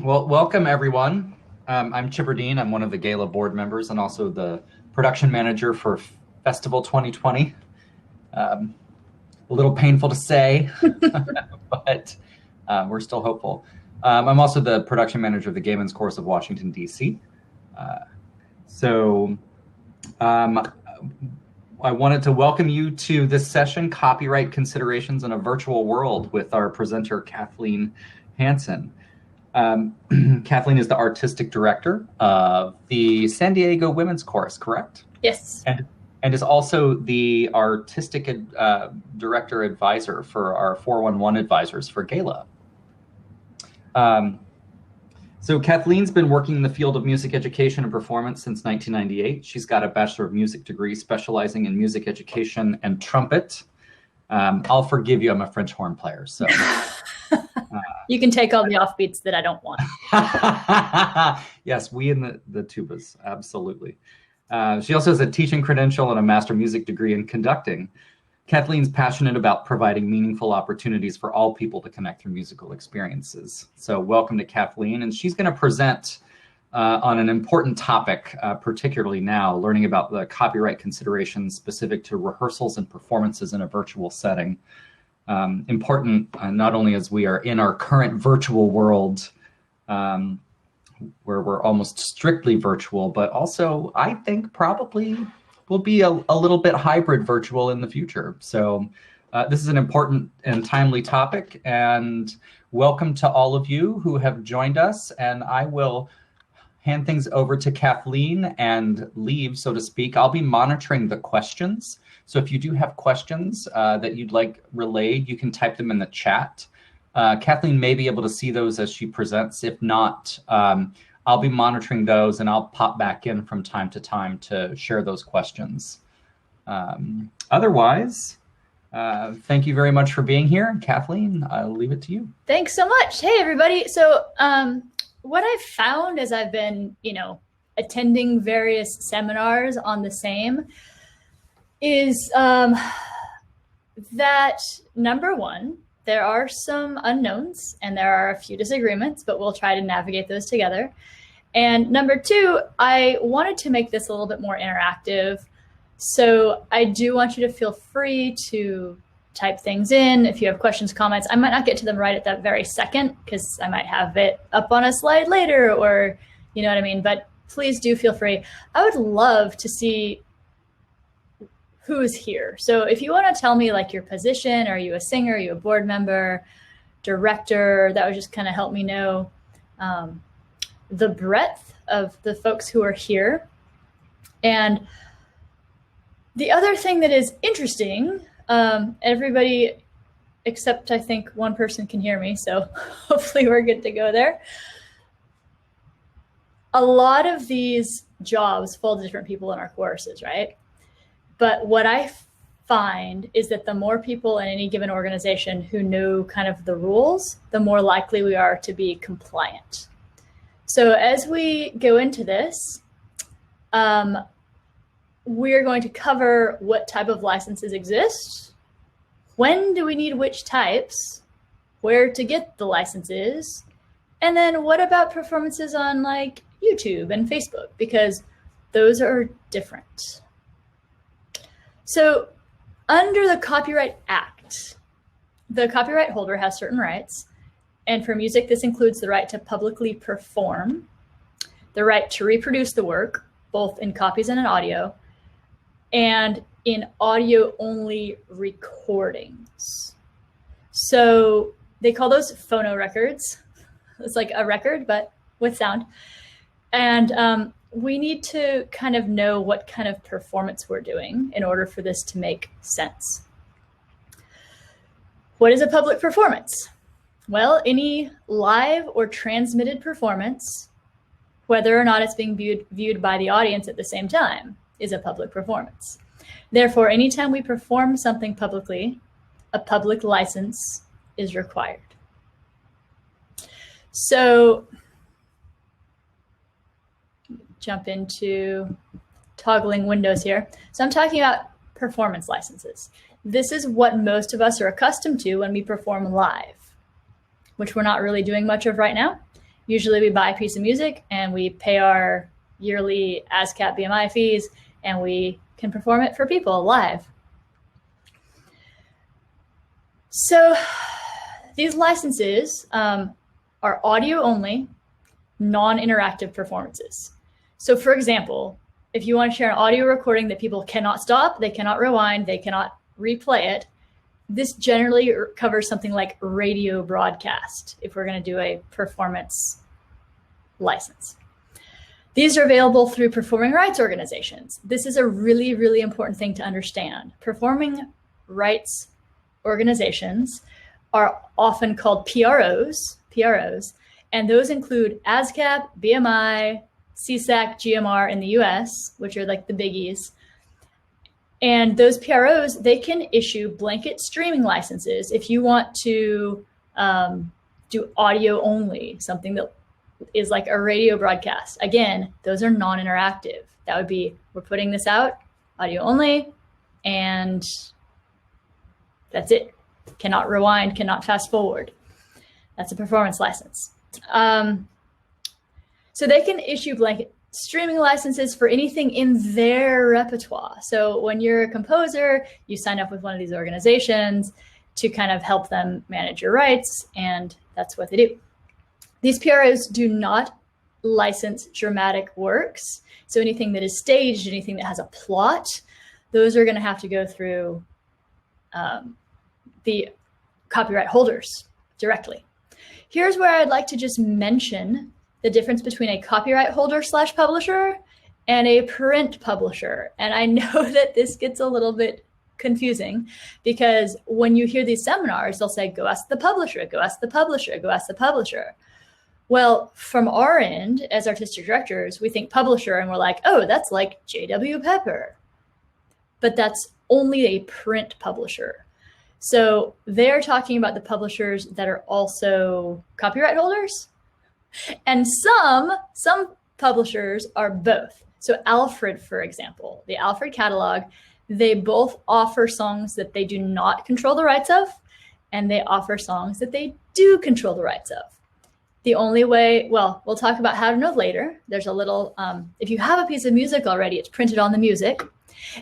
Well, welcome everyone. I'm Chipper Dean. I'm one of the Gala board members and also the production manager for Festival 2020. A little painful to say, but we're still hopeful. I'm also the production manager of the Gay Men's Chorus of Washington, D.C. I wanted to welcome you to this session, Copyright Considerations in a Virtual World, with our presenter, Kathleen Hansen. Kathleen is the artistic director of the San Diego Women's Chorus, correct? Yes. And is also the artistic director advisor for our 411 advisors for Gala. So Kathleen's been working in the field of music education and performance since 1998. She's got a Bachelor of Music degree specializing in music education and trumpet. I'll forgive you, I'm a French horn player, so. You can take all the offbeats that I don't want. Yes, we in the tubas, absolutely. She also has a teaching credential and a master music degree in conducting. Kathleen's passionate about providing meaningful opportunities for all people to connect through musical experiences. So welcome to Kathleen, and she's going to present on an important topic, particularly now, learning about the copyright considerations specific to rehearsals and performances in a virtual setting. Important not only as we are in our current virtual world, where we're almost strictly virtual, but also I think probably will be a little bit hybrid virtual in the future. So this is an important and timely topic, and welcome to all of you who have joined us. And I will hand things over to Kathleen and leave, so to speak. I'll be monitoring the questions. So if you do have questions that you'd like relayed, you can type them in the chat. Kathleen may be able to see those as she presents. If not, I'll be monitoring those and I'll pop back in from time to time to share those questions. Otherwise, thank you very much for being here. Kathleen, I'll leave it to you. Thanks so much. Hey, everybody. So what I've found as I've been, attending various seminars on the same is that number one, there are some unknowns and there are a few disagreements, but we'll try to navigate those together. And number two, I wanted to make this a little bit more interactive. So I do want you to feel free to type things in. If you have questions, comments, I might not get to them right at that very second because I might have it up on a slide later, or you know what I mean? But please do feel free. I would love to see who's here. So if you want to tell me like your position, are you a singer, are you a board member, director, that would just kind of help me know the breadth of the folks who are here. And the other thing that is interesting, everybody except I think one person can hear me, so hopefully we're good to go there. A lot of these jobs fall to different people in our courses, right? But what I find is that the more people in any given organization who know kind of the rules, the more likely we are to be compliant. So as we go into this, we're going to cover what type of licenses exist, when do we need which types, where to get the licenses, and then what about performances on like YouTube and Facebook, because those are different. So under the Copyright Act, the copyright holder has certain rights. And for music, this includes the right to publicly perform, the right to reproduce the work, both in copies and in audio, and in audio-only recordings. So they call those phonorecords. It's like a record, but with sound. And we need to kind of know what kind of performance we're doing in order for this to make sense. What is a public performance? Well, any live or transmitted performance, whether or not it's being viewed by the audience at the same time, is a public performance. Therefore, anytime we perform something publicly, a public license is required. So jump into toggling windows here. So I'm talking about performance licenses. This is what most of us are accustomed to when we perform live, which we're not really doing much of right now. Usually we buy a piece of music and we pay our yearly ASCAP BMI fees, and we can perform it for people live. So these licenses are audio only, non-interactive performances. So for example, if you want to share an audio recording that people cannot stop, they cannot rewind, they cannot replay it, this generally covers something like radio broadcast if we're going to do a performance license. These are available through performing rights organizations. This is a really, really important thing to understand. Performing rights organizations are often called PROs, and those include ASCAP, BMI, CSAC, GMR in the US, which are like the biggies. And those PROs, they can issue blanket streaming licenses if you want to do audio only, something that is like a radio broadcast. Again, those are non-interactive. That would be, we're putting this out, audio only, and that's it. Cannot rewind, cannot fast forward. That's a performance license. So they can issue blanket streaming licenses for anything in their repertoire. So when you're a composer, you sign up with one of these organizations to kind of help them manage your rights, and that's what they do. These PROs do not license dramatic works. So anything that is staged, anything that has a plot, those are going to have to go through the copyright holders directly. Here's where I'd like to just mention the difference between a copyright holder / publisher and a print publisher. And I know that this gets a little bit confusing because when you hear these seminars, they'll say, go ask the publisher, go ask the publisher, go ask the publisher. Well, from our end as artistic directors, we think publisher and we're like, oh, that's like J.W. Pepper. But that's only a print publisher. So they're talking about the publishers that are also copyright holders. And some publishers are both. So Alfred, for example, the Alfred catalog, they both offer songs that they do not control the rights of, and they offer songs that they do control the rights of. The only way, well, we'll talk about how to know later. There's a little, if you have a piece of music already, it's printed on the music.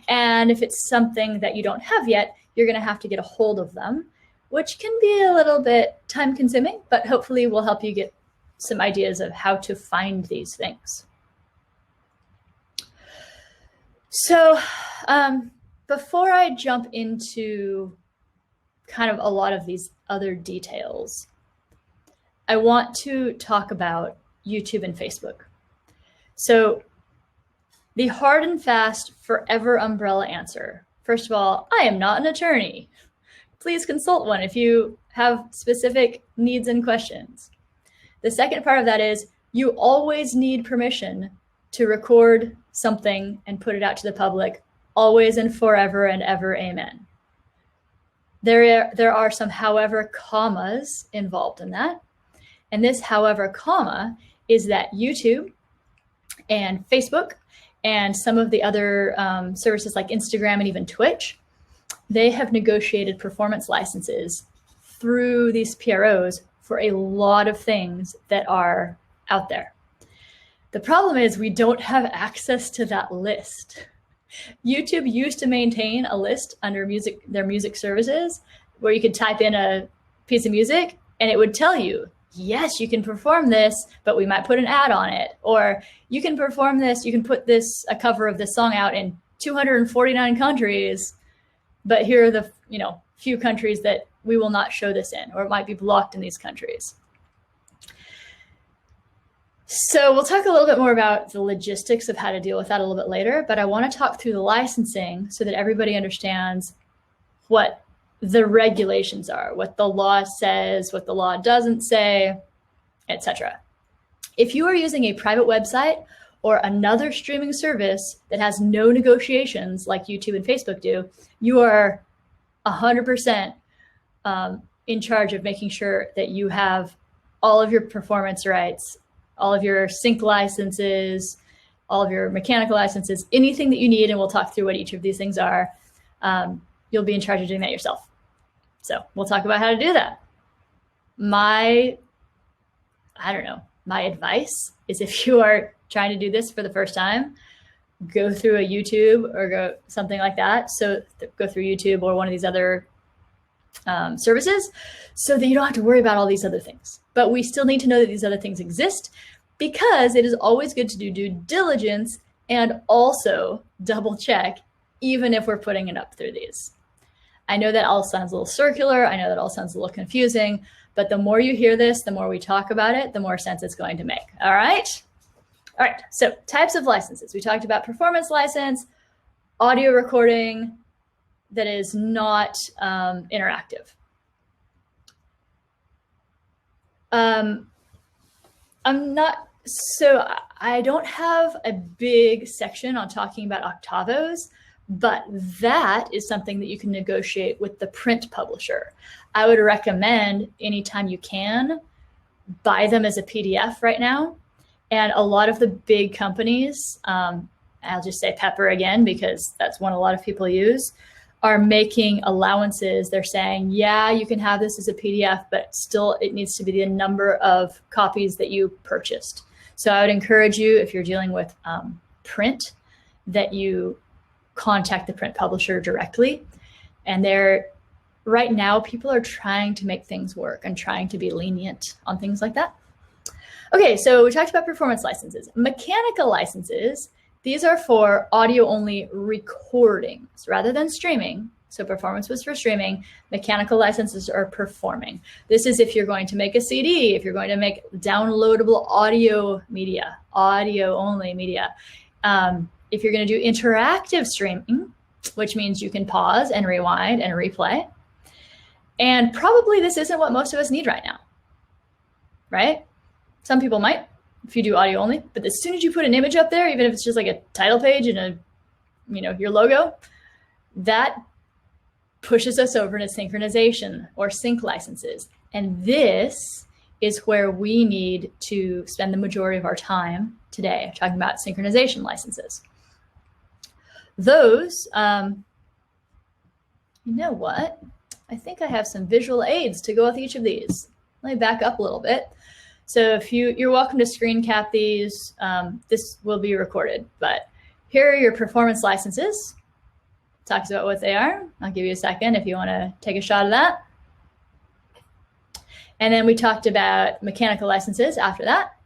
And if it's something that you don't have yet, you're going to have to get a hold of them, which can be a little bit time consuming, but hopefully will help you get some ideas of how to find these things. So before I jump into kind of a lot of these other details, I want to talk about YouTube and Facebook. So the hard and fast forever umbrella answer. First of all, I am not an attorney. Please consult one if you have specific needs and questions. The second part of that is you always need permission to record something and put it out to the public, always and forever and ever, amen. There are some however commas involved in that. And this however comma is that YouTube and Facebook and some of the other services like Instagram and even Twitch, they have negotiated performance licenses through these PROs for a lot of things that are out there. The problem is we don't have access to that list. YouTube used to maintain a list under their music services where you could type in a piece of music and it would tell you, yes, you can perform this, but we might put an ad on it. Or you can perform this, you can put a cover of this song out in 249 countries, but here are the few countries that we will not show this in, or it might be blocked in these countries. So we'll talk a little bit more about the logistics of how to deal with that a little bit later, but I want to talk through the licensing so that everybody understands what the regulations are, what the law says, what the law doesn't say, etc. If you are using a private website or another streaming service that has no negotiations like YouTube and Facebook do, you are 100% in charge of making sure that you have all of your performance rights, all of your sync licenses, all of your mechanical licenses, anything that you need, and we'll talk through what each of these things are. You'll be in charge of doing that yourself. So we'll talk about how to do that. My I don't know, my advice is if you are trying to do this for the first time, go through a YouTube or go something like that. So go through YouTube or one of these other services so that you don't have to worry about all these other things. But we still need to know that these other things exist, because it is always good to do due diligence and also double check, even if we're putting it up through these. I know that all sounds a little circular. I know that all sounds a little confusing, but the more you hear this, the more we talk about it, the more sense it's going to make. All right. All right. So types of licenses. We talked about performance license, audio recording that is not interactive. I don't have a big section on talking about octavos, but that is something that you can negotiate with the print publisher. I would recommend anytime you can, buy them as a PDF right now. And a lot of the big companies, I'll just say Pepper again, because that's one a lot of people use, are making allowances. They're saying, yeah, you can have this as a PDF, but still it needs to be the number of copies that you purchased. So I would encourage you, if you're dealing with print, that you contact the print publisher directly. And right now, people are trying to make things work and trying to be lenient on things like that. Okay, so we talked about performance licenses. Mechanical licenses, these are for audio-only recordings rather than streaming. So performance was for streaming. Mechanical licenses are performing. This is if you're going to make a CD, if you're going to make downloadable audio media, audio-only media. If you're going to do interactive streaming, which means you can pause and rewind and replay. And probably this isn't what most of us need right now, right? Some people might, if you do audio only, but as soon as you put an image up there, even if it's just like a title page and your logo, that pushes us over to synchronization or sync licenses. And this is where we need to spend the majority of our time today, talking about synchronization licenses. Those, you know what? I think I have some visual aids to go with each of these. Let me back up a little bit. So if you're welcome to screen cap these, this will be recorded, but here are your performance licenses. Talks about what they are. I'll give you a second if you want to take a shot of that. And then we talked about mechanical licenses after that.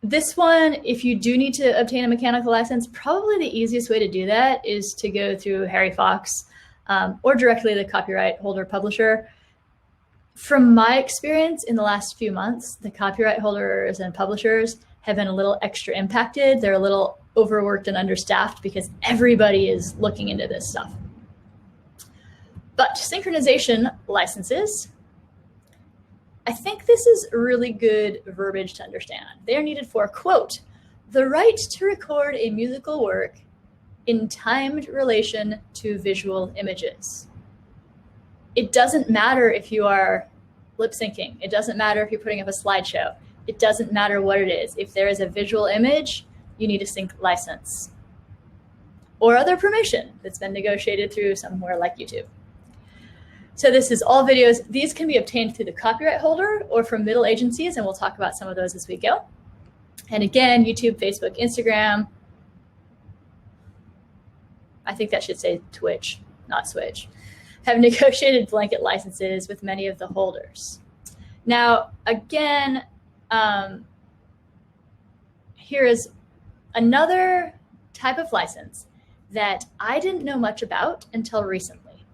This one, if you do need to obtain a mechanical license, probably the easiest way to do that is to go through Harry Fox or directly the copyright holder publisher. From my experience in the last few months, the copyright holders and publishers have been a little extra impacted. They're a little overworked and understaffed because everybody is looking into this stuff. But synchronization licenses, I think this is really good verbiage to understand. They are needed for, quote, the right to record a musical work in timed relation to visual images. It doesn't matter if you are lip syncing. It doesn't matter if you're putting up a slideshow. It doesn't matter what it is. If there is a visual image, you need a sync license or other permission that's been negotiated through somewhere like YouTube. So this is all videos. These can be obtained through the copyright holder or from middle agencies, and we'll talk about some of those as we go. And again, YouTube, Facebook, Instagram. I think that should say Twitch, not Switch. Have negotiated blanket licenses with many of the holders. Now, again, here is another type of license that I didn't know much about until recently.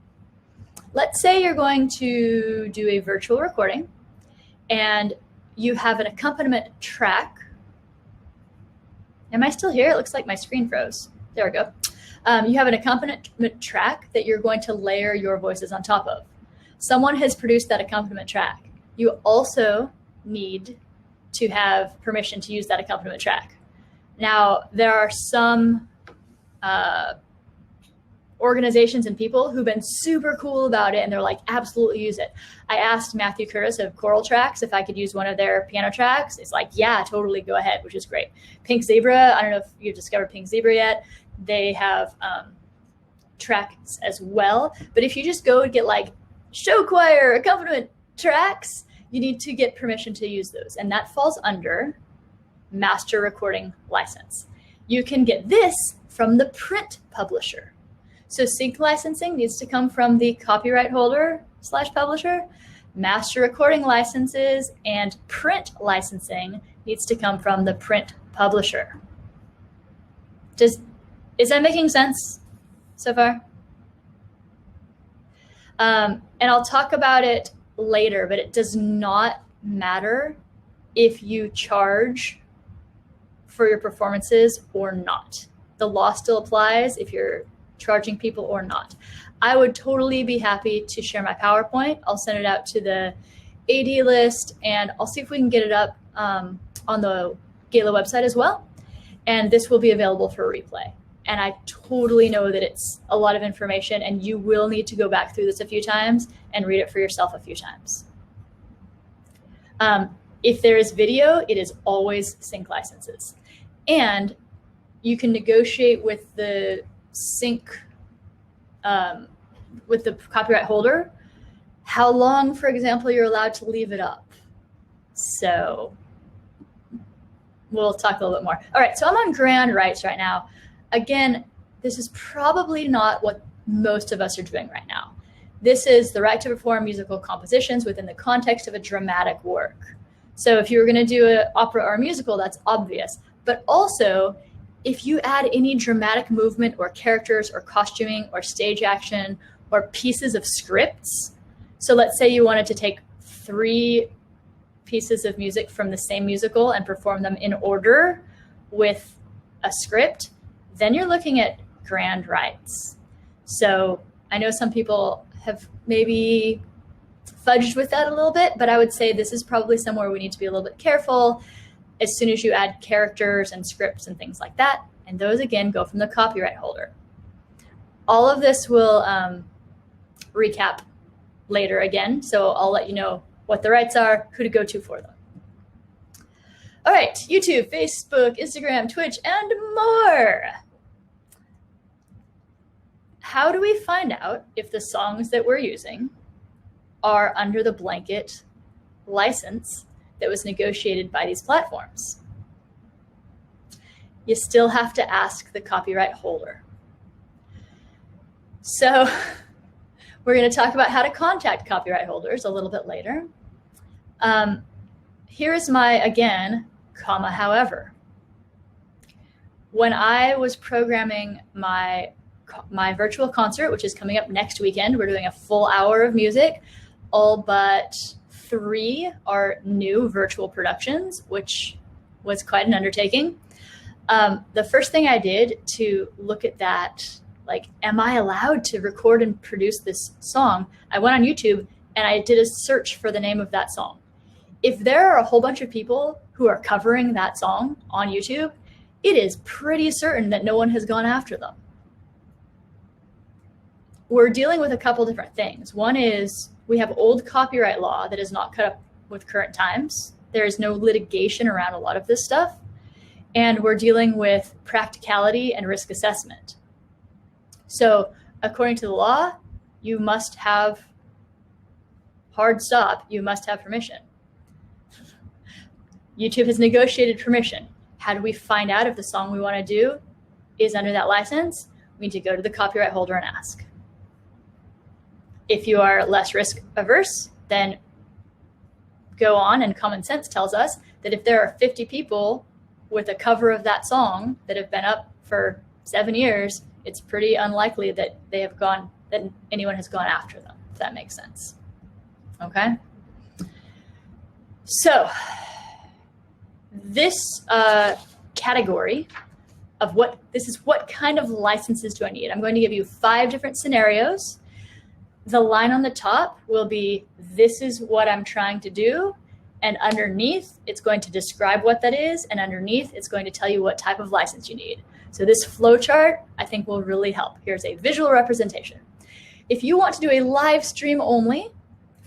Let's say you're going to do a virtual recording and you have an accompaniment track. Am I still here? It looks like my screen froze. There we go. You have an accompaniment track that you're going to layer your voices on top of. Someone has produced that accompaniment track. You also need to have permission to use that accompaniment track. Now, there are some organizations and people who've been super cool about it, and they're like, absolutely use it. I asked Matthew Curtis of Choral Tracks if I could use one of their piano tracks. It's like, yeah, totally, go ahead, which is great. Pink Zebra, I don't know if you've discovered Pink Zebra yet. They have tracks as well. But if you just go and get like show choir accompaniment tracks, you need to get permission to use those. And that falls under master recording license. You can get this from the print publisher. So sync licensing needs to come from the copyright holder / publisher. Master recording licenses and print licensing needs to come from the print publisher. Is that making sense so far? And I'll talk about it later, but it does not matter if you charge for your performances or not. The law still applies if you're charging people or not. I would totally be happy to share my PowerPoint. I'll send it out to the AD list, and I'll see if we can get it up on the Gala website as well. And this will be available for replay. And I totally know that it's a lot of information, and you will need to go back through this a few times and read it for yourself a few times. If there is video, it is always sync licenses. And you can negotiate with the sync, with the copyright holder, how long, for example, you're allowed to leave it up. So we'll talk a little bit more. All right, so I'm on grand rights right now. Again, this is probably not what most of us are doing right now. This is the right to perform musical compositions within the context of a dramatic work. So if you were going to do an opera or a musical, that's obvious. But also, if you add any dramatic movement or characters or costuming or stage action or pieces of scripts, so let's say you wanted to take 3 pieces of music from the same musical and perform them in order with a script, then you're looking at grand rights. So I know some people have maybe fudged with that a little bit, but I would say this is probably somewhere we need to be a little bit careful as soon as you add characters and scripts and things like that. And those, again, go from the copyright holder. All of this will recap later again, so I'll let you know what the rights are, who to go to for them. All right, YouTube, Facebook, Instagram, Twitch, and more. How do we find out if the songs that we're using are under the blanket license that was negotiated by these platforms? You still have to ask the copyright holder. So we're going to talk about how to contact copyright holders a little bit later. Here is my, again, comma, however. When I was programming my virtual concert, which is coming up next weekend, we're doing a full hour of music. All but 3 are new virtual productions, which was quite an undertaking. The first thing I did to look at that, like, am I allowed to record and produce this song? I went on YouTube and I did a search for the name of that song. If there are a whole bunch of people who are covering that song on YouTube, it is pretty certain that no one has gone after them. We're dealing with a couple different things. One is we have old copyright law that is not cut up with current times. There is no litigation around a lot of this stuff. And we're dealing with practicality and risk assessment. So according to the law, you must have hard stop, you must have permission. YouTube has negotiated permission. How do we find out if the song we want to do is under that license? We need to go to the copyright holder and ask. If you are less risk averse, then go on, and common sense tells us that if there are 50 people with a cover of that song that have been up for 7 years, it's pretty unlikely that that anyone has gone after them, if that makes sense. Okay? So this category of what kind of licenses do I need? I'm going to give you 5 different scenarios. The line on the top will be, this is what I'm trying to do. And underneath, it's going to describe what that is. And underneath, it's going to tell you what type of license you need. So this flow chart, I think, will really help. Here's a visual representation. If you want to do a live stream only,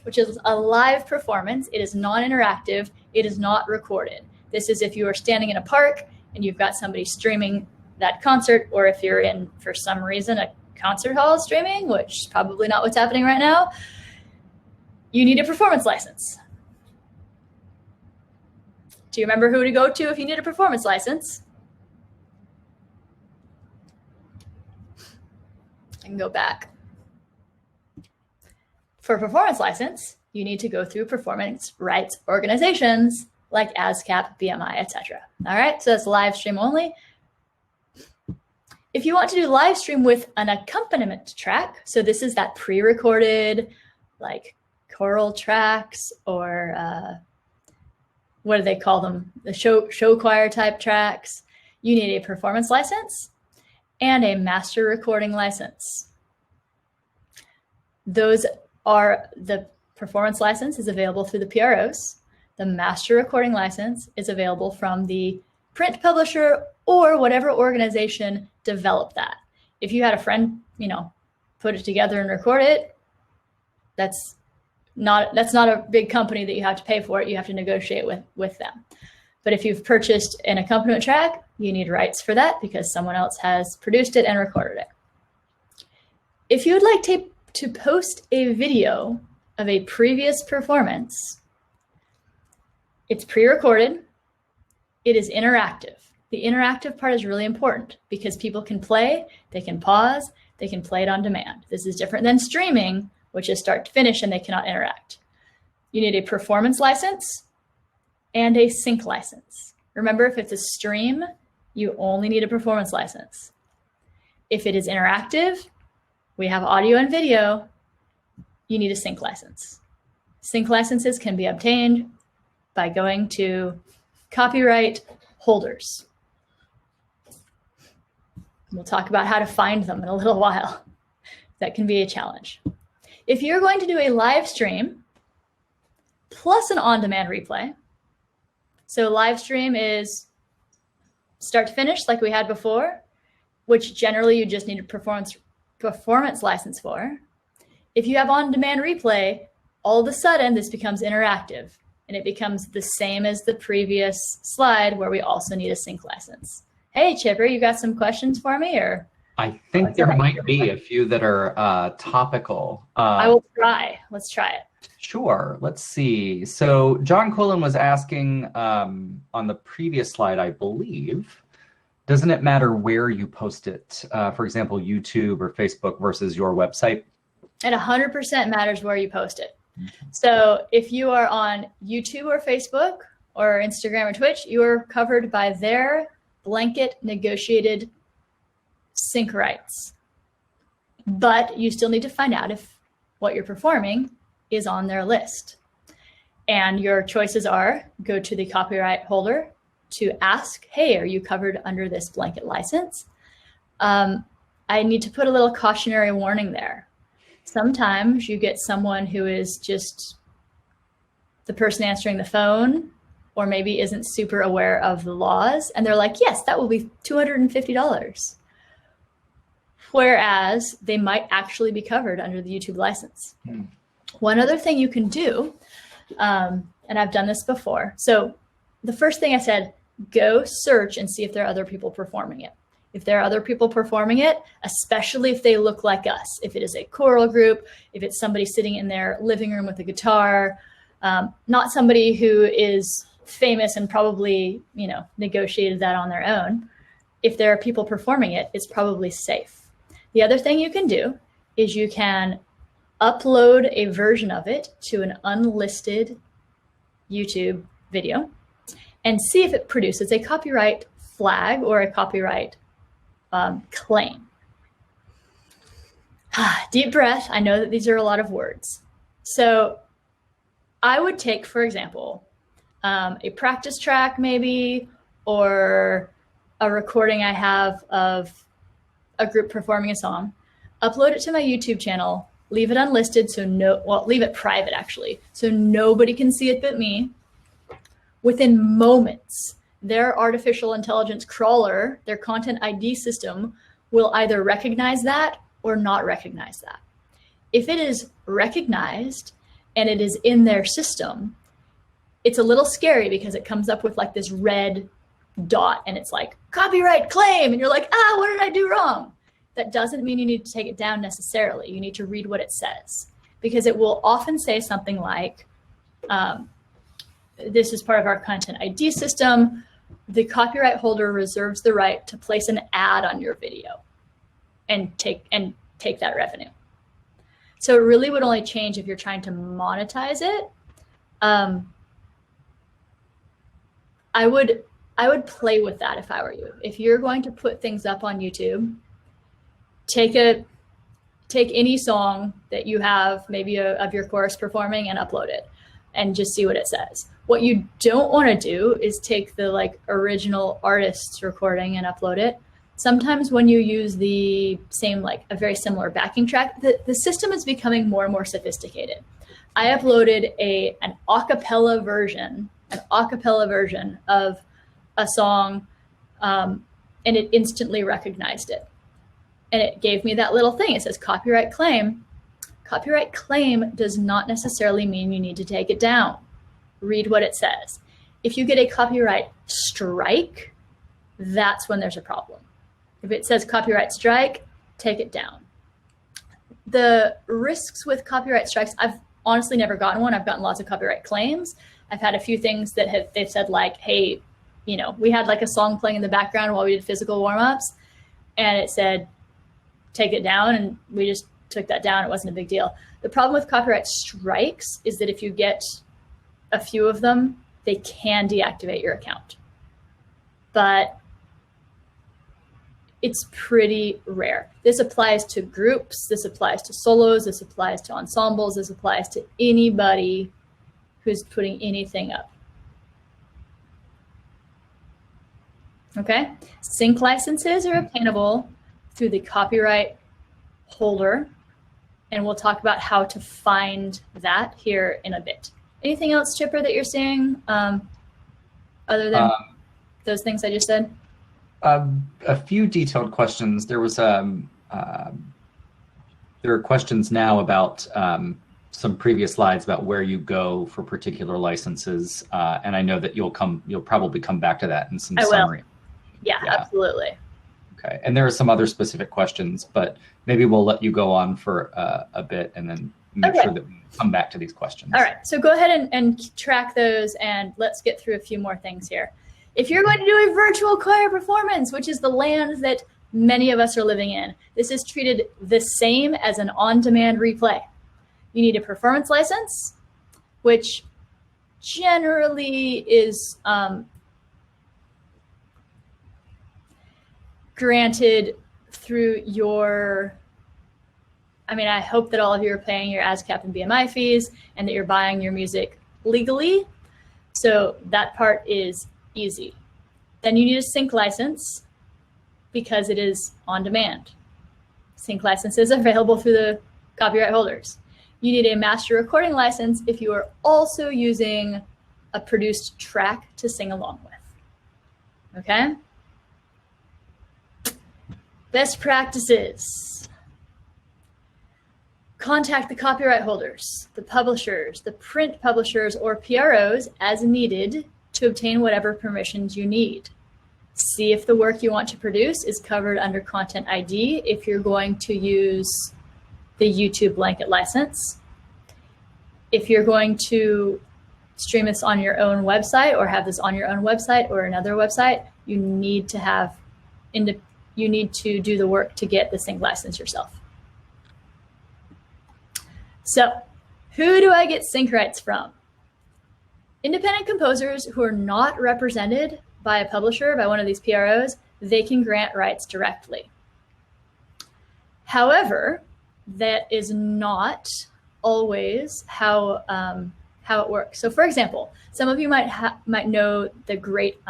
which is a live performance, it is non-interactive, it is not recorded. This is if you are standing in a park and you've got somebody streaming that concert, or if you're in, for some reason, a concert hall streaming, which is probably not what's happening right now, you need a performance license. Do you remember who to go to if you need a performance license? I can go back. For a performance license, you need to go through performance rights organizations like ASCAP, BMI, etc. All right, so that's live stream only. If you want to do live stream with an accompaniment track, so this is that pre-recorded, like choral tracks or what do they call them? The show choir type tracks. You need a performance license and a master recording license. Those are the performance license is available through the PROs. The master recording license is available from the print publisher or whatever organization developed that. If you had a friend, put it together and record it, that's not a big company that you have to pay for it. You have to negotiate with them. But if you've purchased an accompaniment track, you need rights for that because someone else has produced it and recorded it. If you would like to post a video of a previous performance, it's pre-recorded, it is interactive. The interactive part is really important because people can play, they can pause, they can play it on demand. This is different than streaming, which is start to finish and they cannot interact. You need a performance license and a sync license. Remember, if it's a stream, you only need a performance license. If it is interactive, we have audio and video, you need a sync license. Sync licenses can be obtained by going to copyright holders. We'll talk about how to find them in a little while. That can be a challenge. If you're going to do a live stream plus an on-demand replay, so live stream is start to finish like we had before, which generally you just need a performance license for. If you have on-demand replay, all of a sudden this becomes interactive and it becomes the same as the previous slide where we also need a sync license. Hey, Chipper, you got some questions for me? Or I think there might be a few that are topical. I will try. Let's try it. Sure. Let's see. So John Quillen was asking on the previous slide, I believe, doesn't it matter where you post it? For example, YouTube or Facebook versus your website? It 100% matters where you post it. So if you are on YouTube or Facebook or Instagram or Twitch, you are covered by their blanket negotiated sync rights. But you still need to find out if what you're performing is on their list. And your choices are go to the copyright holder to ask, hey, are you covered under this blanket license? I need to put a little cautionary warning there. Sometimes you get someone who is just the person answering the phone or maybe isn't super aware of the laws. And they're like, yes, that will be $250. Whereas they might actually be covered under the YouTube license. One other thing you can do, and I've done this before. So the first thing I said, go search and see if there are other people performing it. If there are other people performing it, especially if they look like us, if it is a choral group, if it's somebody sitting in their living room with a guitar, not somebody who is famous and probably, negotiated that on their own. If there are people performing it, it's probably safe. The other thing you can do is you can upload a version of it to an unlisted YouTube video and see if it produces a copyright flag or a copyright claim. Deep breath. I know that these are a lot of words. So I would take, for example, a practice track maybe, or a recording I have of a group performing a song, upload it to my YouTube channel, leave it unlisted, leave it private actually, so nobody can see it but me. Within moments, their artificial intelligence crawler, their content ID system, will either recognize that or not recognize that. If it is recognized and it is in their system, it's a little scary because it comes up with like this red dot and it's like copyright claim and you're like, what did I do wrong? That doesn't mean you need to take it down necessarily. You need to read what it says because it will often say something like, this is part of our content ID system. The copyright holder reserves the right to place an ad on your video and take that revenue. So it really would only change if you're trying to monetize it. I would play with that if I were you. If you're going to put things up on YouTube, take any song that you have maybe of your chorus performing and upload it and just see what it says. What you don't want to do is take the like original artist's recording and upload it. Sometimes when you use the same, like a very similar backing track, the system is becoming more and more sophisticated. I uploaded an a cappella version of a song, and it instantly recognized it. And it gave me that little thing. It says copyright claim. Copyright claim does not necessarily mean you need to take it down. Read what it says. If you get a copyright strike, that's when there's a problem. If it says copyright strike, take it down. The risks with copyright strikes, I've honestly never gotten one. I've gotten lots of copyright claims. I've had a few things that they've said like, hey, we had like a song playing in the background while we did physical warm-ups, and it said, take it down, and we just took that down. It wasn't a big deal. The problem with copyright strikes is that if you get a few of them, they can deactivate your account. But it's pretty rare. This applies to groups, this applies to solos, this applies to ensembles, this applies to anybody who's putting anything up. Okay? Sync licenses are obtainable through the copyright holder, and we'll talk about how to find that here in a bit. Anything else, Chipper, that you're seeing other than those things I just said? A few detailed questions. There are questions now about some previous slides about where you go for particular licenses, and I know that you'll probably come back to that in some summary. Yeah, absolutely. Okay, and there are some other specific questions, but maybe we'll let you go on for a bit and then make sure that we come back to these questions. All right, so go ahead and track those, and let's get through a few more things here. If you're going to do a virtual choir performance, which is the land that many of us are living in, this is treated the same as an on-demand replay. You need a performance license, which generally is granted through your, I hope that all of you are paying your ASCAP and BMI fees and that you're buying your music legally. So that part is easy. Then you need a sync license because it is on demand. Sync license is available through the copyright holders. You need a master recording license if you are also using a produced track to sing along with. Okay? Best practices. Contact the copyright holders, the publishers, the print publishers, or PROs as needed to obtain whatever permissions you need. See if the work you want to produce is covered under Content ID if you're going to use the YouTube blanket license. If you're going to stream this on your own website or have this on your own website or another website, you need to do the work to get the sync license yourself. So, who do I get sync rights from? Independent composers who are not represented by a publisher, by one of these PROs, they can grant rights directly. However, that is not always how it works. So, for example, some of you might know the great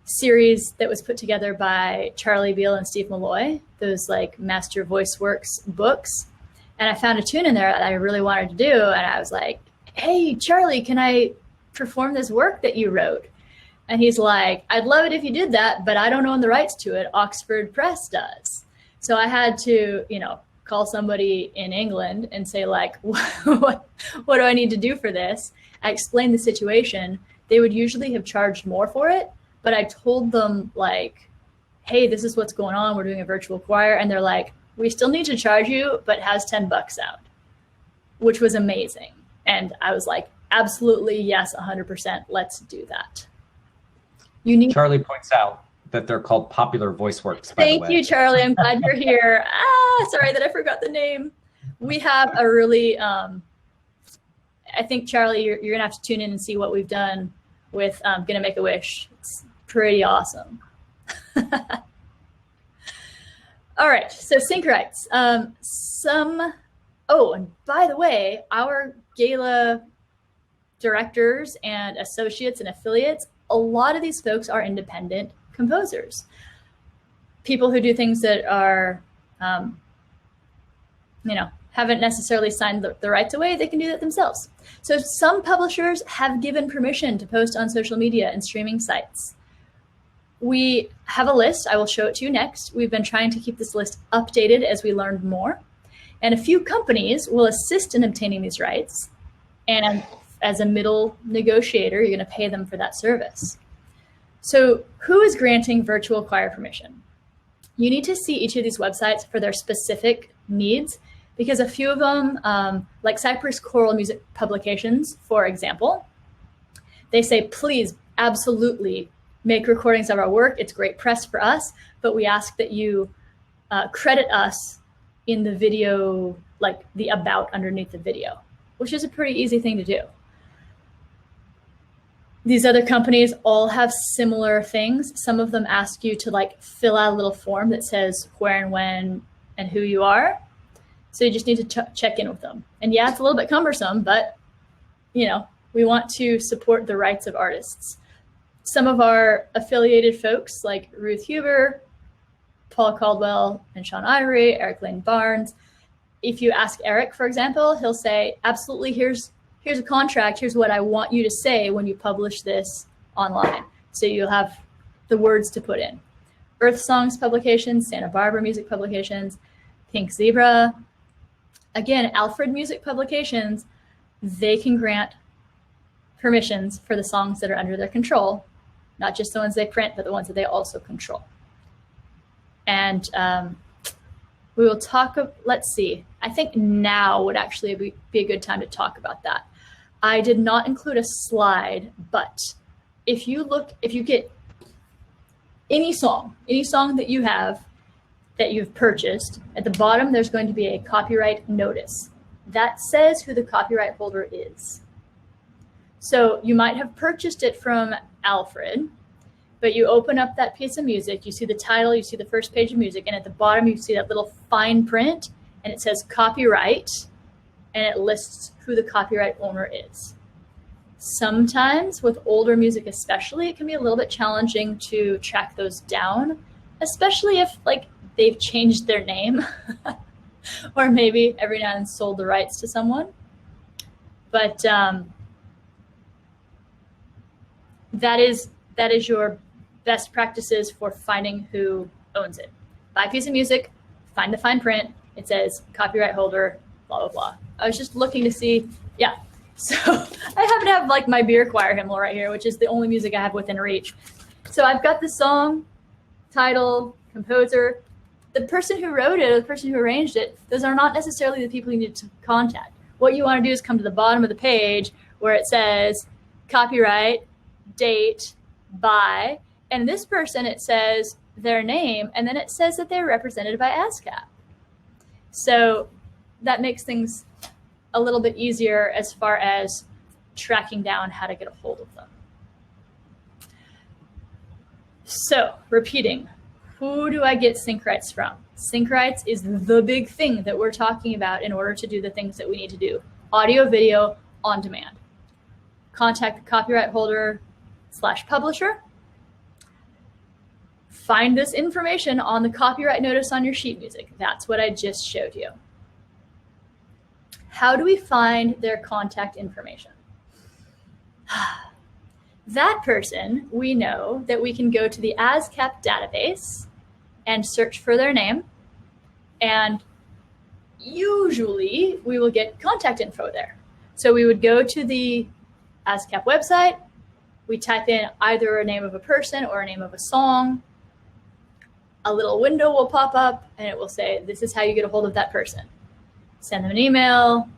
series that was put together by Charlie Beal and Steve Malloy, those like Master Voice Works books. And I found a tune in there that I really wanted to do. And I was like, hey, Charlie, can I perform this work that you wrote? And he's like, I'd love it if you did that, but I don't own the rights to it. Oxford Press does. So I had to, call somebody in England and say like, what do I need to do for this? I explained the situation. They would usually have charged more for it, but I told them like, hey, this is what's going on. We're doing a virtual choir. And they're like, we still need to charge you, but has $10 out, which was amazing. And I was like, absolutely, yes, 100%. Let's do that. Charlie points out that they're called Popular Voice Works, by the way. Thank you, Charlie. I'm glad you're here. Sorry that I forgot the name. We have a really, I think, Charlie, you're going to have to tune in and see what we've done with Gonna Make a Wish. It's pretty awesome. All right, so sync rights. And by the way, our gala directors and associates and affiliates, a lot of these folks are independent composers. People who do things that are, haven't necessarily signed the rights away, they can do that themselves. So some publishers have given permission to post on social media and streaming sites. We have a list. I will show it to you next. We've been trying to keep this list updated as we learned more. And a few companies will assist in obtaining these rights. And as a middle negotiator, you're going to pay them for that service. So who is granting virtual choir permission? You need to see each of these websites for their specific needs, because a few of them, like Cypress Choral Music Publications, for example, they say, please, absolutely, make recordings of our work. It's great press for us, but we ask that you credit us in the video, like the about underneath the video, which is a pretty easy thing to do. These other companies all have similar things. Some of them ask you to fill out a little form that says where and when and who you are. So you just need to check in with them. And yeah, it's a little bit cumbersome, but we want to support the rights of artists. Some of our affiliated folks like Ruth Huber, Paul Caldwell and Sean Ivory, Eric Lane Barnes. If you ask Eric, for example, he'll say, absolutely, here's a contract. Here's what I want you to say when you publish this online. So you'll have the words to put in. Earth Songs Publications, Santa Barbara Music Publications, Pink Zebra. Again, Alfred Music Publications, they can grant permissions for the songs that are under their control, not just the ones they print, but the ones that they also control. And we will talk, let's see, I think now would actually be a good time to talk about that. I did not include a slide, but if you get any song that you have that you've purchased, at the bottom there's going to be a copyright notice. That says who the copyright holder is. So you might have purchased it from Alfred, but you open up that piece of music, you see the title, you see the first page of music, and at the bottom you see that little fine print, and it says copyright, and it lists who the copyright owner is. Sometimes with older music especially, it can be a little bit challenging to track those down, especially if they've changed their name or maybe every now and then sold the rights to someone. But that is your best practices for finding who owns it. Buy a piece of music, find the fine print. It says copyright holder, blah, blah, blah. I was just looking to see, yeah. So I happen to have my beer choir hymnal right here, which is the only music I have within reach. So I've got the song, title, composer. The person who wrote it or the person who arranged it, those are not necessarily the people you need to contact. What you want to do is come to the bottom of the page where it says copyright, date, by, and this person, it says their name, and then it says that they're represented by ASCAP. So that makes things a little bit easier as far as tracking down how to get a hold of them. So repeating, who do I get sync rights from? Sync rights is the big thing that we're talking about in order to do the things that we need to do. Audio, video, on demand. Contact the copyright holder / publisher. Find this information on the copyright notice on your sheet music. That's what I just showed you. How do we find their contact information? That person, we know that we can go to the ASCAP database and search for their name. And usually we will get contact info there. So we would go to the ASCAP website. We type in either a name of a person or a name of a song. A little window will pop up and it will say, this is how you get a hold of that person. Send them an email,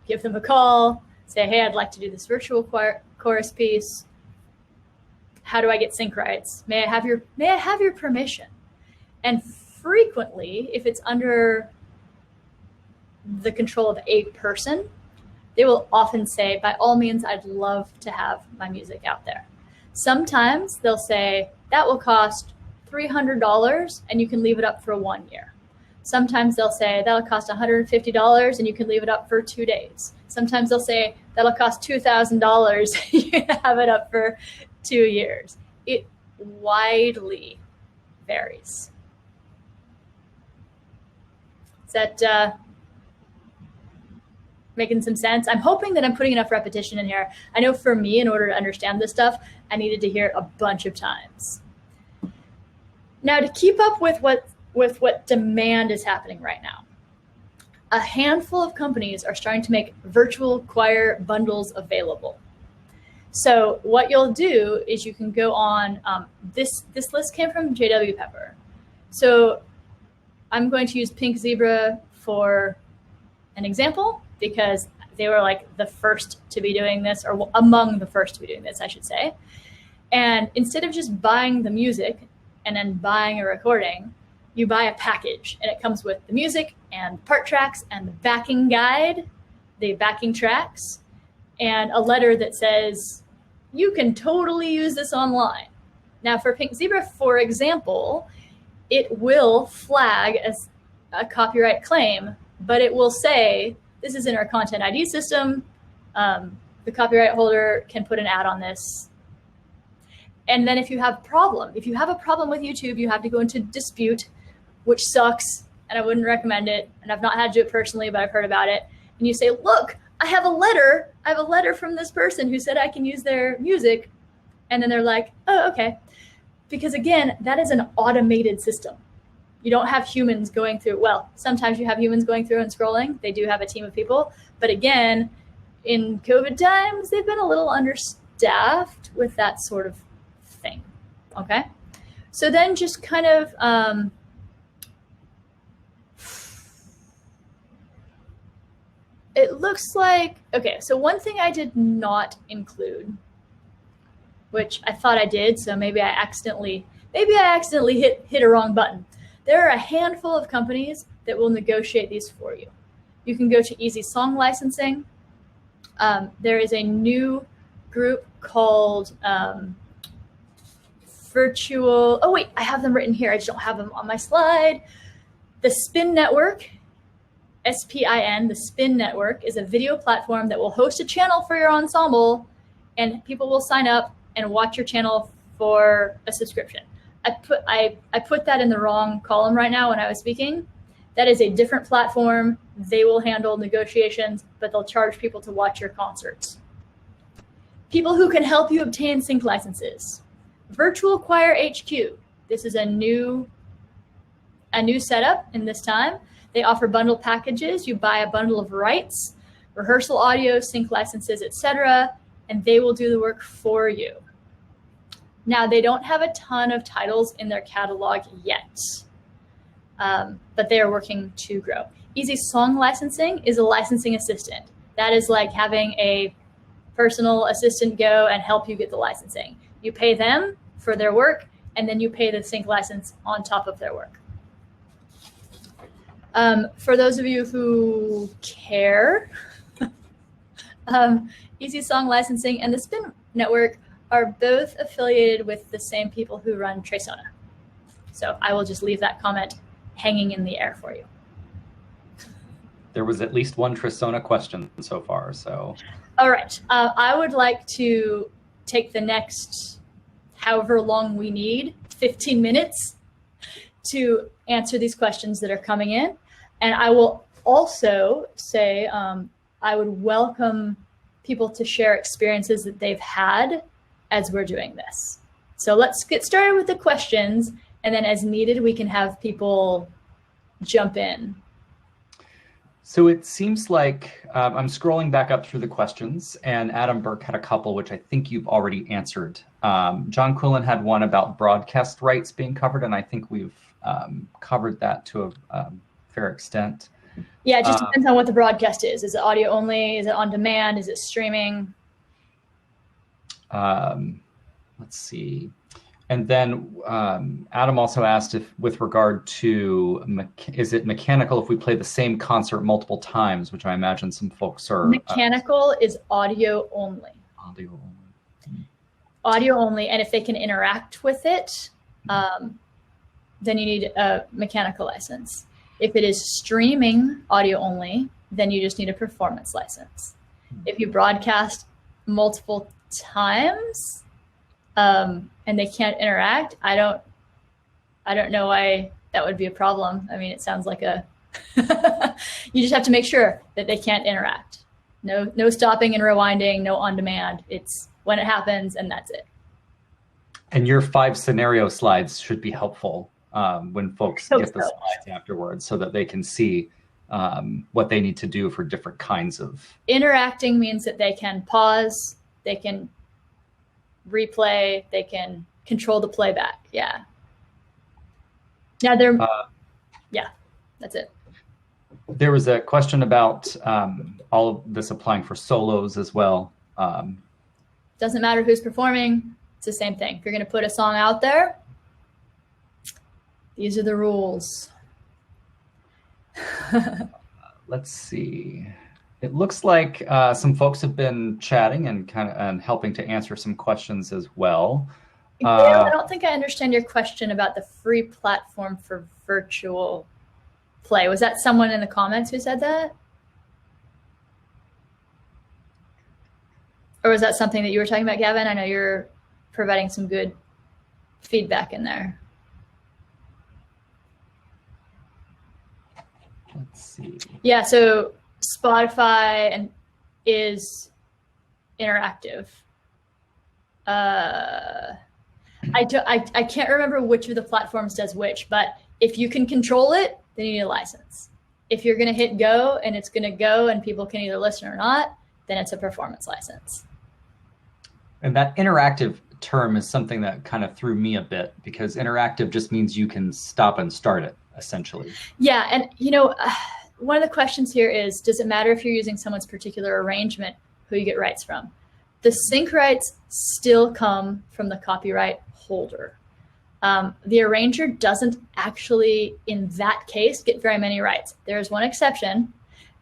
give them a call, say, hey, I'd like to do this virtual chorus piece. How do I get sync rights? May I have your permission? And frequently, if it's under the control of a person, they will often say, by all means, I'd love to have my music out there. Sometimes they'll say, that will cost $300 and you can leave it up for 1 year. Sometimes they'll say, that'll cost $150 and you can leave it up for 2 days. Sometimes they'll say, that'll cost $2,000 you can have it up for 2 years. It widely varies. Is that making some sense? I'm hoping that I'm putting enough repetition in here. I know for me, in order to understand this stuff, I needed to hear it a bunch of times. Now, to keep up with what demand is happening right now, a handful of companies are starting to make virtual choir bundles available. So what you'll do is you can go on, this list came from JW Pepper. So I'm going to use Pink Zebra for an example because they were like the first to be doing this, or among the first to be doing this, I should say. And instead of just buying the music and then buying a recording, you buy a package, and it comes with the music and part tracks and the backing guide, the backing tracks, and a letter that says, you can totally use this online. Now for Pink Zebra, for example, it will flag as a copyright claim, but it will say, this is in our content ID system. The copyright holder can put an ad on this. And then if you have a problem with YouTube, you have to go into dispute, which sucks, and I wouldn't recommend it. And I've not had to do it personally, but I've heard about it. And you say, look, I have a letter from this person who said I can use their music. And then they're like, oh, okay. Because again, that is an automated system. You don't have humans going through, well, sometimes you have humans going through and scrolling. They do have a team of people. But again, in COVID times, they've been a little understaffed with that sort of thing. Okay? So then just kind of, it looks like, okay, so one thing I did not include, which I thought I did, so maybe I accidentally hit a wrong button. There are a handful of companies that will negotiate these for you. You can go to Easy Song Licensing. There is a new group called Virtual, oh wait, I have them written here. I just don't have them on my slide. The Spin Network, SPIN, the Spin Network is a video platform that will host a channel for your ensemble, and people will sign up and watch your channel for a subscription. I put that in the wrong column right now when I was speaking. That is a different platform. They will handle negotiations, but they'll charge people to watch your concerts. People who can help you obtain sync licenses. Virtual Choir HQ. This is a new setup in this time. They offer bundle packages. You buy a bundle of rights, rehearsal audio, sync licenses, etc., and they will do the work for you. Now, they don't have a ton of titles in their catalog yet, but they are working to grow. Easy Song Licensing is a licensing assistant. That is like having a personal assistant go and help you get the licensing. You pay them for their work, and then you pay the sync license on top of their work. For those of you who care, Easy Song Licensing and the Spin Network are both affiliated with the same people who run Tresona. So I will just leave that comment hanging in the air for you. There was at least one Tresona question so far, so. All right, I would like to take the next however long we need, 15 minutes, to answer these questions that are coming in. And I will also say I would welcome people to share experiences that they've had as we're doing this. So let's get started with the questions, and then as needed, we can have people jump in. So it seems like I'm scrolling back up through the questions, and Adam Burke had a couple, which I think you've already answered. John Quillen had one about broadcast rights being covered, and I think we've covered that to a fair extent. Yeah, it just depends on what the broadcast is. Is it audio only? Is it on demand? Is it streaming? Let's see. And then Adam also asked if, with regard to, is it mechanical if we play the same concert multiple times, which I imagine some folks are. Mechanical is audio only. Audio only. Audio only, and if they can interact with it, then you need a mechanical license. If it is streaming audio only, then you just need a performance license. If you broadcast multiple times and they can't interact, I don't know why that would be a problem. I mean, it sounds like a you just have to make sure that they can't interact. No stopping and rewinding, no on demand. It's when it happens and that's it. And your 5 scenario slides should be helpful when folks get the slides afterwards, so that they can see what they need to do for different kinds of. Interacting means that they can pause, they can replay, they can control the playback. Yeah. Yeah, yeah, that's it. There was a question about all of this applying for solos as well. Doesn't matter who's performing. It's the same thing. If you're going to put a song out there, these are the rules. Let's see. It looks like some folks have been chatting and helping to answer some questions as well. I don't think I understand your question about the free platform for virtual play. Was that someone in the comments who said that? Or was that something that you were talking about, Gavin? I know you're providing some good feedback in there. Let's see. Yeah, so Spotify is interactive. I can't remember which of the platforms does which, but if you can control it, then you need a license. If you're going to hit go and it's going to go and people can either listen or not, then it's a performance license. And that interactive term is something that kind of threw me a bit, because interactive just means you can stop and start it, essentially. Yeah, and one of the questions here is, does it matter if you're using someone's particular arrangement who you get rights from? The sync rights still come from the copyright holder. The arranger doesn't actually, in that case, get very many rights. There's one exception,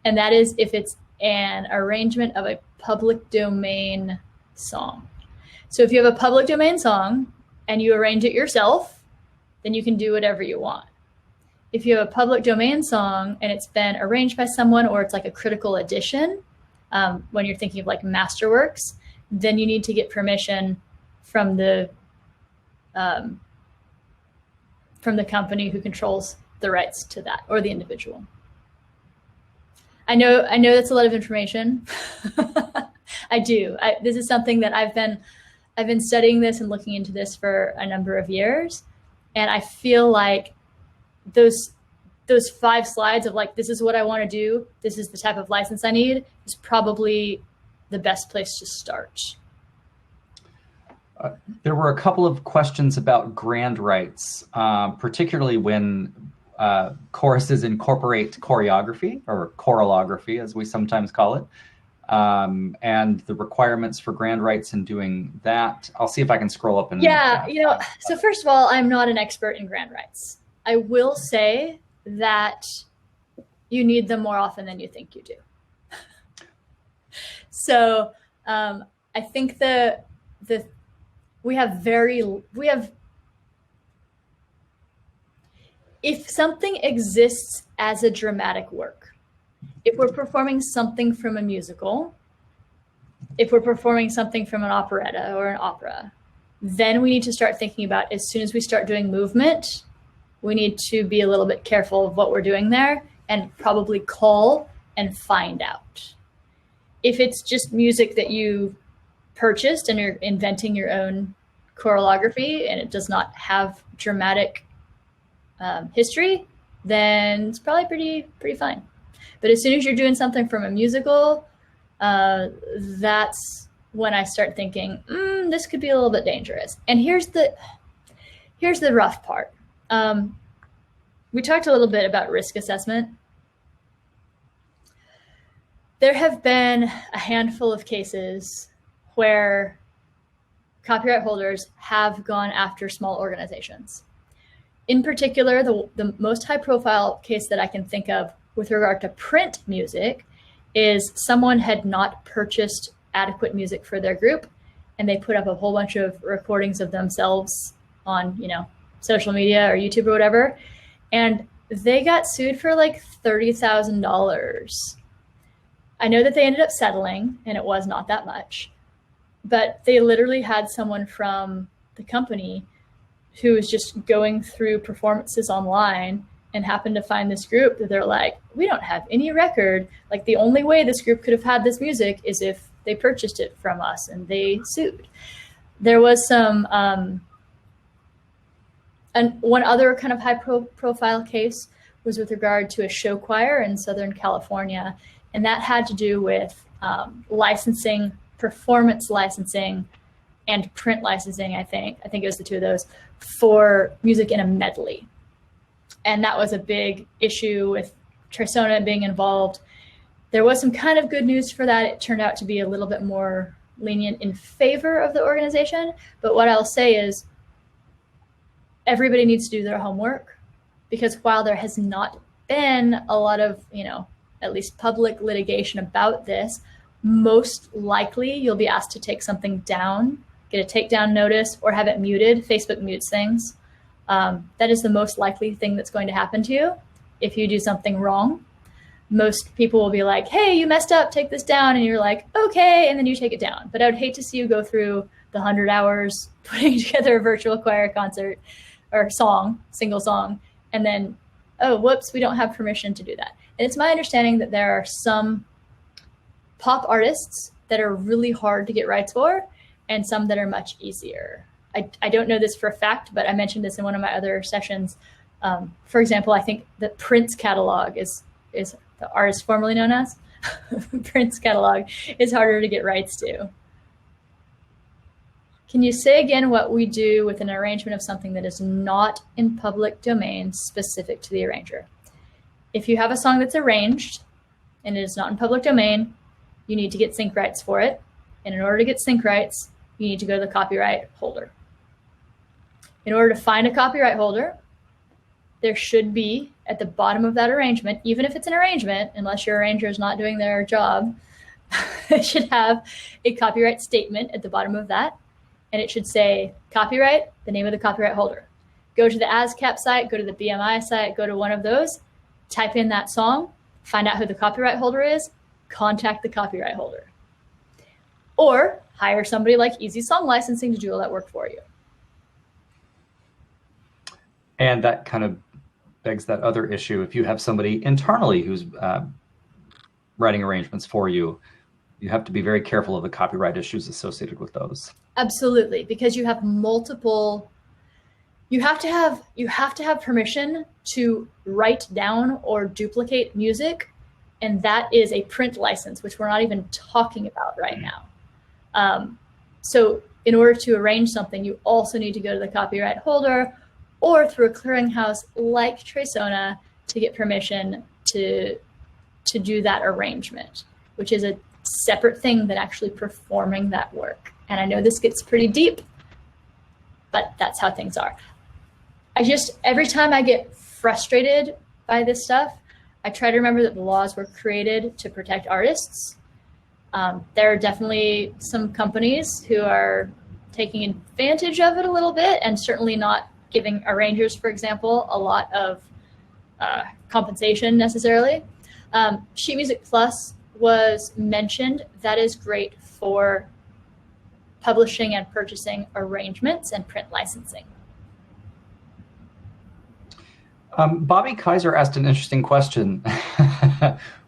and that is if it's an arrangement of a public domain song. So if you have a public domain song and you arrange it yourself, then you can do whatever you want. If you have a public domain song and it's been arranged by someone, or it's like a critical edition, when you're thinking of like masterworks, then you need to get permission from the company who controls the rights to that, or the individual. I know that's a lot of information. I do. This is something that I've been studying this and looking into this for a number of years, and I feel like those 5 slides of like, this is what I want to do, this is the type of license I need, is probably the best place to start. There were a couple of questions about grand rights, particularly when choruses incorporate choreography, or choralography, as we sometimes call it, and the requirements for grand rights in doing that. I'll see if I can scroll up and. Yeah, so first of all, I'm not an expert in grand rights. I will say that you need them more often than you think you do. So I think we have if something exists as a dramatic work, if we're performing something from a musical, if we're performing something from an operetta or an opera, then we need to start thinking about, as soon as we start doing movement, we need to be a little bit careful of what we're doing there and probably call and find out. If it's just music that you purchased and you're inventing your own choreography and it does not have dramatic history, then it's probably pretty fine. But as soon as you're doing something from a musical, that's when I start thinking, this could be a little bit dangerous. And here's the rough part. We talked a little bit about risk assessment. There have been a handful of cases where copyright holders have gone after small organizations. In particular, the most high profile case that I can think of with regard to print music is someone had not purchased adequate music for their group, and they put up a whole bunch of recordings of themselves on, social media or YouTube or whatever, and they got sued for like $30,000. I know that they ended up settling, and it was not that much, but they literally had someone from the company who was just going through performances online and happened to find this group that they're like, we don't have any record. Like, the only way this group could have had this music is if they purchased it from us, and they sued. There was some, and one other kind of high profile case was with regard to a show choir in Southern California. And that had to do with licensing, performance licensing, and print licensing, I think it was the two of those, for music in a medley. And that was a big issue with Trisona being involved. There was some kind of good news for that. It turned out to be a little bit more lenient in favor of the organization. But what I'll say is everybody needs to do their homework, because while there has not been a lot of, at least public litigation about this, most likely you'll be asked to take something down, get a takedown notice, or have it muted. Facebook mutes things. That is the most likely thing that's going to happen to you if you do something wrong. Most people will be like, hey, you messed up, take this down. And you're like, okay, and then you take it down. But I would hate to see you go through the 100 hours putting together a virtual choir concert or song, single song, and then, oh, whoops, we don't have permission to do that. And it's my understanding that there are some pop artists that are really hard to get rights for, and some that are much easier. I don't know this for a fact, but I mentioned this in one of my other sessions. For example, I think the Prince catalog is the artist formerly known as Prince catalog is harder to get rights to. Can you say again what we do with an arrangement of something that is not in public domain specific to the arranger? If you have a song that's arranged and it is not in public domain, you need to get sync rights for it. And in order to get sync rights, you need to go to the copyright holder. In order to find a copyright holder, there should be at the bottom of that arrangement, even if it's an arrangement, unless your arranger is not doing their job, it should have a copyright statement at the bottom of that. And it should say copyright, the name of the copyright holder. Go to the ASCAP site, go to the BMI site, go to one of those, type in that song, find out who the copyright holder is, contact the copyright holder. Or hire somebody like Easy Song Licensing to do all that work for you. And that kind of begs that other issue. If you have somebody internally who's writing arrangements for you, you have to be very careful of the copyright issues associated with those. Absolutely, because you have multiple, you have to have permission to write down or duplicate music, and that is a print license, which we're not even talking about right now. So in order to arrange something, you also need to go to the copyright holder or through a clearinghouse like Trisona to get permission to do that arrangement, which is a separate thing than actually performing that work. And I know this gets pretty deep, but that's how things are. Every time I get frustrated by this stuff, I try to remember that the laws were created to protect artists. There are definitely some companies who are taking advantage of it a little bit, and certainly not giving arrangers, for example, a lot of compensation necessarily. Sheet Music Plus was mentioned. That is great for publishing and purchasing arrangements and print licensing. Bobby Kaiser asked an interesting question,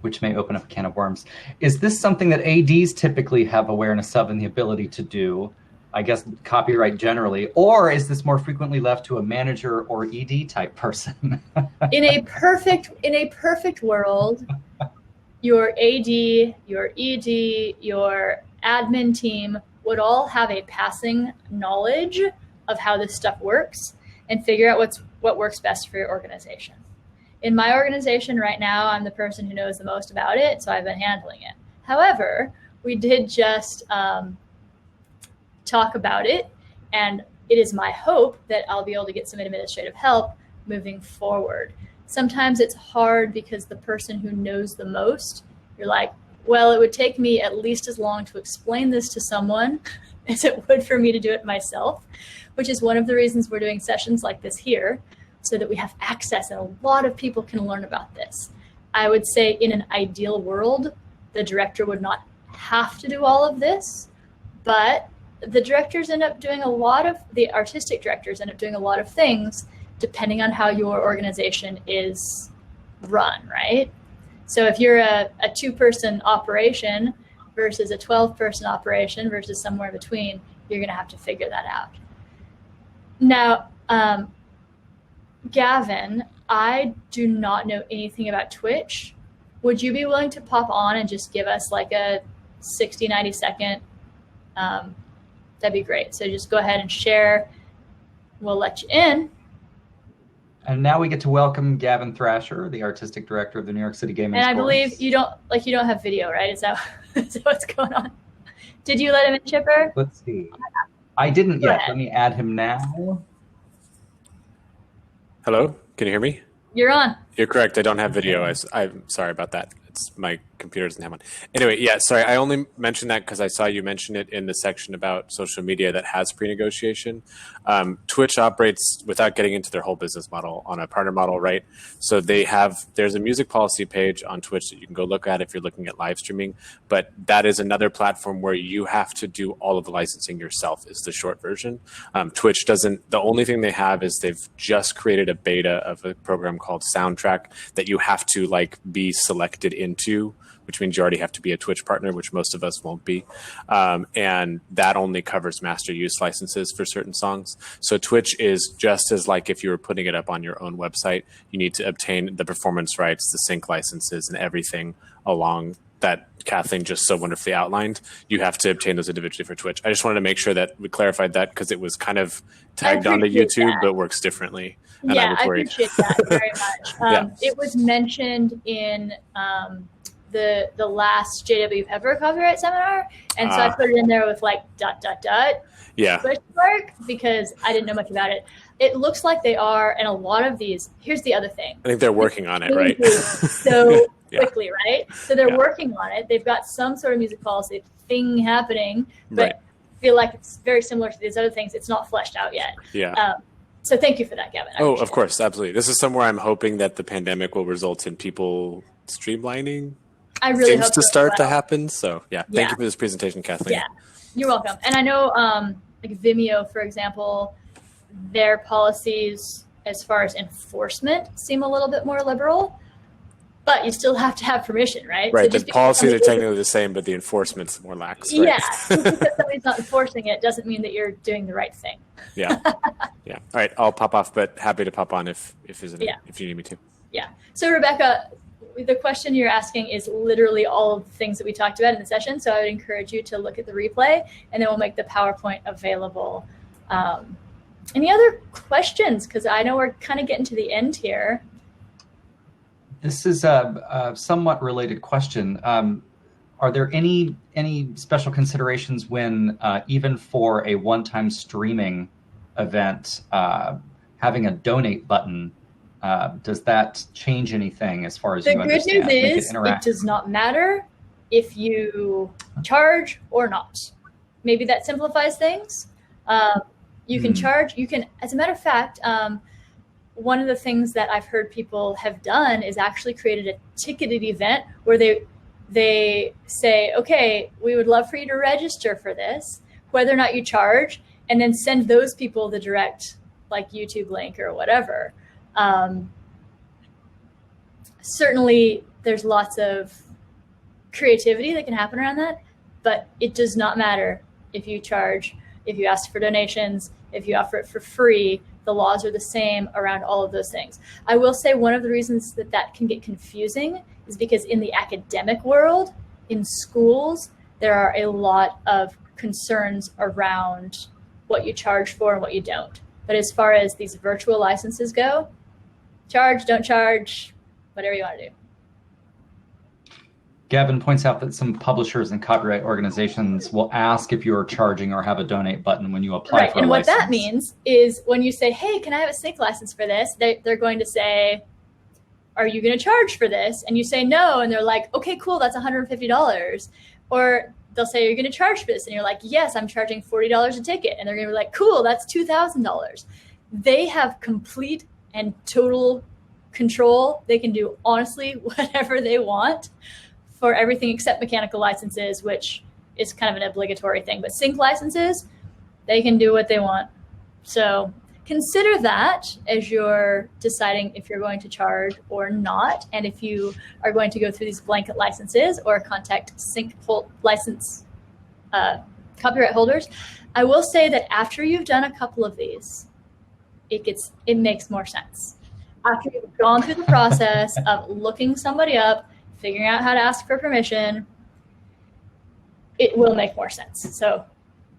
which may open up a can of worms. Is this something that ADs typically have awareness of and the ability to do? I guess copyright generally, or is this more frequently left to a manager or ED type person? In a perfect world, your AD, your ED, your admin team would all have a passing knowledge of how this stuff works and figure out what works best for your organization. In my organization right now, I'm the person who knows the most about it, so I've been handling it. However, we did just talk about it, and it is my hope that I'll be able to get some administrative help moving forward. Sometimes it's hard because the person who knows the most, you're like, well, it would take me at least as long to explain this to someone as it would for me to do it myself, which is one of the reasons we're doing sessions like this here, so that we have access and a lot of people can learn about this. I would say in an ideal world, the director would not have to do all of this, but the directors end up doing the artistic directors end up doing a lot of things depending on how your organization is run, right? So if you're a 2-person operation versus a 12-person operation versus somewhere in between, you're going to have to figure that out. Now, Gavin, I do not know anything about Twitch. Would you be willing to pop on and just give us like a 60, 90 second? That'd be great. So just go ahead and share. We'll let you in. And now we get to welcome Gavin Thrasher, the artistic director of the New York City Gaming And I Sports. believe you don't have video, right? Is that what's going on? Did you let him in, Chipper? Let's see. I didn't Go yet. ahead. Let me add him now. Hello, can you hear me? You're on. You're correct. I don't have video. I'm sorry about that. It's my computer doesn't have one. Anyway, yeah, sorry. I only mentioned that because I saw you mention it in the section about social media that has pre-negotiation. Twitch operates without getting into their whole business model on a partner model, right? So there's a music policy page on Twitch that you can go look at if you're looking at live streaming, but that is another platform where you have to do all of the licensing yourself is the short version. Twitch doesn't, the only thing they have is they've just created a beta of a program called Soundtrack that you have to like be selected into, which means you already have to be a Twitch partner, which most of us won't be. And that only covers master use licenses for certain songs. So Twitch is just as like if you were putting it up on your own website, you need to obtain the performance rights, the sync licenses, and everything along that Kathleen just so wonderfully outlined. You have to obtain those individually for Twitch. I just wanted to make sure that we clarified that because it was kind of tagged onto YouTube, but works differently. And yeah, I appreciate that very much. Yeah. It was mentioned in the last JW Pepper copyright seminar, and so I put it in there with like ... Yeah. question mark because I didn't know much about it. It looks like they are, and a lot of these. Here's the other thing. I think they're working on it, right? So Yeah. quickly, right? So they're Yeah. working on it. They've got some sort of music policy thing happening, but Right. I feel like it's very similar to these other things. It's not fleshed out yet. Yeah. So thank you for that, Gavin. I Oh, appreciate of course, absolutely. This is somewhere I'm hoping that the pandemic will result in people streamlining it. I really things hope to so as start to well. happen. So yeah, thank you for this presentation, Kathleen. Yeah, you're welcome. And I know like Vimeo, for example, their policies as far as enforcement seem a little bit more liberal, but you still have to have permission, right? Right. So The just because policies are somebody- technically the same, but the enforcement's more lax. Right? Yeah, just because somebody's not enforcing it doesn't mean that you're doing the right thing. Yeah. Yeah. All right. I'll pop off, but happy to pop on if Yeah. you need me to. Yeah. So Rebecca, the question you're asking is literally all of the things that we talked about in the session. So I would encourage you to look at the replay, and then we'll make the PowerPoint available. Any other questions? Because I know we're kind of getting to the end here. This is a somewhat related question. Are there any special considerations when even for a one-time streaming event, having a donate button, does that change anything as far as The you good understand? news Make is it interactive? does not matter if you charge or not. Maybe that simplifies things. You can charge. You can, as a matter of fact, one of the things that I've heard people have done is actually created a ticketed event where they say, okay, we would love for you to register for this, whether or not you charge, and then send those people the direct like YouTube link or whatever. Certainly there's lots of creativity that can happen around that, but it does not matter if you charge, if you ask for donations, if you offer it for free. The laws are the same around all of those things. I will say one of the reasons that can get confusing is because in the academic world, in schools, there are a lot of concerns around what you charge for and what you don't. But as far as these virtual licenses go, charge, don't charge, whatever you want to do. Gavin points out that some publishers and copyright organizations will ask if you are charging or have a donate button when you apply for a and license. what that means is when you say, hey, can I have a sync license for this? They're going to say, are you going to charge for this? And you say no, and they're like, okay, cool, that's $150. Or they'll say, you're going to charge for this. And you're like, yes, I'm charging $40 a ticket. And they're going to be like, cool, that's $2,000. They have complete and total control. They can do honestly whatever they want for everything except mechanical licenses, which is kind of an obligatory thing. But sync licenses, they can do what they want. So consider that as you're deciding if you're going to charge or not, and if you are going to go through these blanket licenses or contact sync license copyright holders. I will say that after you've done a couple of these, it makes more sense. After you've gone through the process of looking somebody up, figuring out how to ask for permission, it will make more sense. So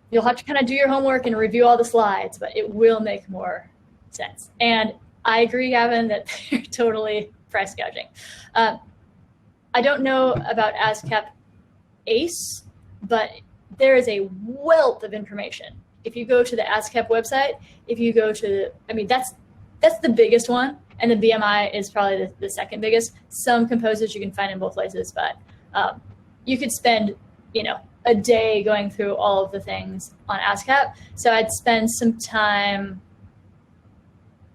you'll have to kind of do your homework and review all the slides, but it will make more sense. And I agree, Gavin, that they're totally price gouging. I don't know about ASCAP ACE, but there is a wealth of information. If you go to the ASCAP website, if you go to, that's the biggest one. And the BMI is probably the second biggest. Some composers you can find in both places, but you could spend, a day going through all of the things on ASCAP. So I'd spend some time,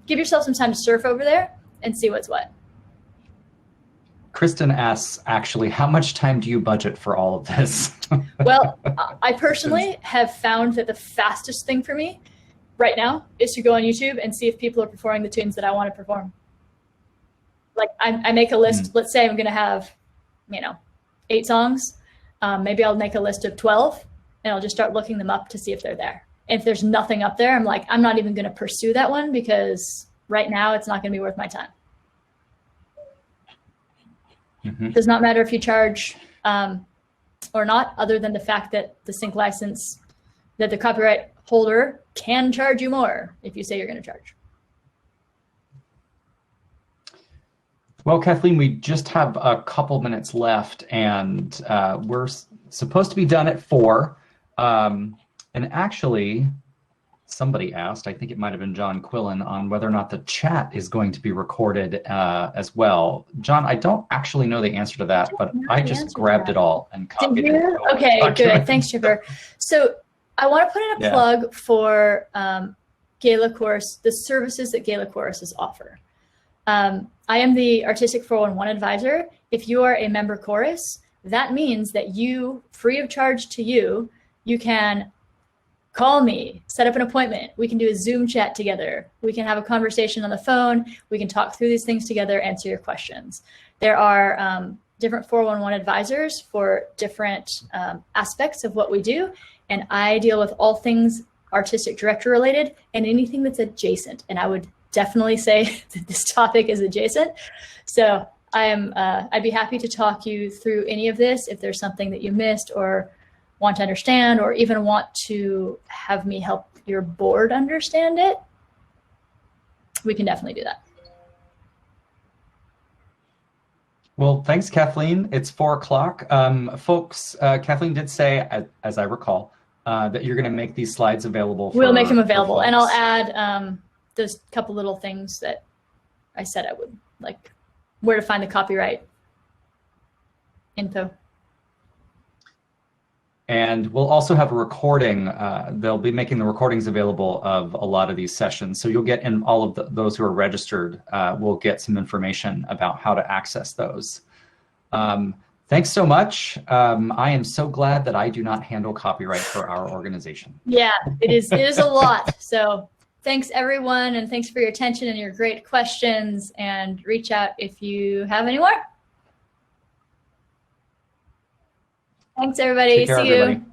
give yourself some time to surf over there and see what's what. Kristen asks, actually, how much time do you budget for all of this? Well, I personally have found that the fastest thing for me right now is to go on YouTube and see if people are performing the tunes that I want to perform. Like I make a list. Let's say I'm going to have, 8 songs. Maybe I'll make a list of 12 and I'll just start looking them up to see if they're there. If there's nothing up there, I'm like, I'm not even going to pursue that one because right now it's not going to be worth my time. It does not matter if you charge or not, other than the fact that the sync license, that the copyright holder can charge you more if you say you're going to charge. Well, Kathleen, we just have a couple minutes left, and we're supposed to be done at 4. And actually, somebody asked, I think it might have been John Quillen, on whether or not the chat is going to be recorded as well. John, I don't actually know the answer to that, but I just grabbed it all and copied it. Okay, good. Thanks, Chipper. So I want to put in a plug for Gala Chorus, the services that Gala Choruses offer. I am the Artistic 411 advisor. If you are a member chorus, that means that you, free of charge to you, you can call me, set up an appointment. We can do a Zoom chat together. We can have a conversation on the phone. We can talk through these things together, answer your questions. There are different 411 advisors for different aspects of what we do. And I deal with all things artistic director related and anything that's adjacent. And I would definitely say that this topic is adjacent. So I'd be happy to talk you through any of this. If there's something that you missed or want to understand, or even want to have me help your board understand it, we can definitely do that. Well, thanks, Kathleen. It's 4 o'clock. Folks, Kathleen did say, as I recall, that you're going to make these slides available. We'll make them available, and I'll add those couple little things that I said I would, like where to find the copyright info. And we'll also have a recording. They'll be making the recordings available of a lot of these sessions. So you'll get, in all of those who are registered, will get some information about how to access those. Thanks so much. I am so glad that I do not handle copyright for our organization. Yeah, it is a lot. So thanks, everyone, and thanks for your attention and your great questions. And reach out if you have any more. Thanks, everybody. Take care, See you. everybody.